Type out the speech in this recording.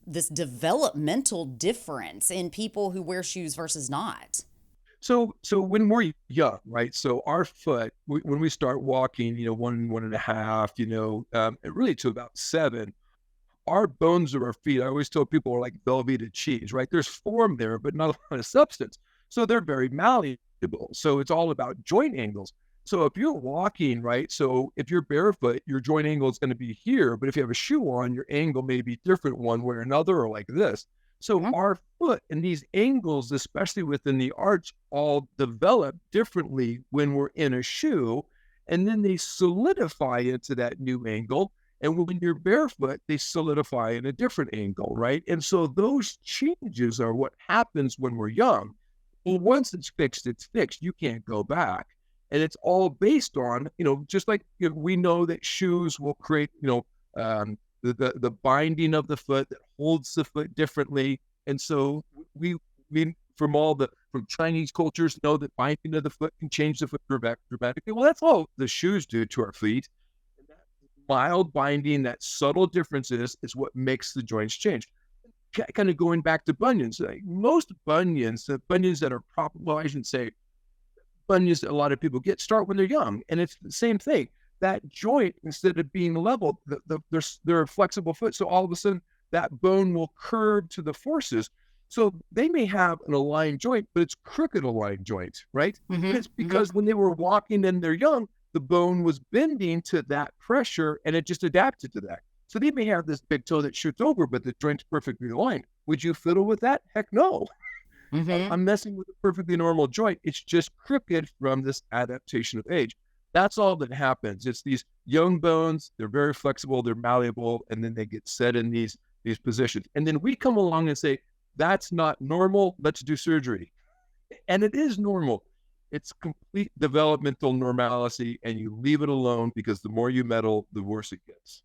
this developmental difference in people who wear shoes versus not. So when we're young, right? So our foot, when we start walking, 1.5, really to about 7, our bones of our feet, I always tell people, are like Velveeta cheese, right? There's form there, but not a lot of substance. So they're very malleable. So it's all about joint angles. So if you're walking, right? So if you're barefoot, your joint angle is going to be here. But if you have a shoe on, your angle may be different one way or another, or like this. So Mhm. our foot and these angles, especially within the arch, all develop differently when we're in a shoe. And then they solidify into that new angle. And when you're barefoot, they solidify in a different angle, right? And so those changes are what happens when we're young. Well, once it's fixed, it's fixed. You can't go back. And it's all based on, just like we know that shoes will create, the binding of the foot that holds the foot differently. And so we from Chinese cultures know that binding of the foot can change the foot dramatically. Well, that's all the shoes do to our feet. And that mild binding, that subtle differences is what makes the joints change. Kind of going back to bunions, like most bunions, the bunions that are proper, well, I shouldn't say bunions that a lot of people get start when they're young. And it's the same thing. That joint, instead of being level, they're a flexible foot. So all of a sudden, that bone will curve to the forces. So they may have an aligned joint, but it's crooked aligned joint, right? But Mhm. it's Mhm. because when they were walking and they're young, the bone was bending to that pressure and it just adapted to that. So they may have this big toe that shoots over, but the joint's perfectly aligned. Would you fiddle with that? Heck no. Mhm. I'm messing with a perfectly normal joint. It's just crooked from this adaptation of age. That's all that happens. It's these young bones. They're very flexible. They're malleable, and then they get set in these positions. And then we come along and say, "That's not normal. Let's do surgery." And it is normal. It's complete developmental normalcy, and you leave it alone because the more you meddle, the worse it gets.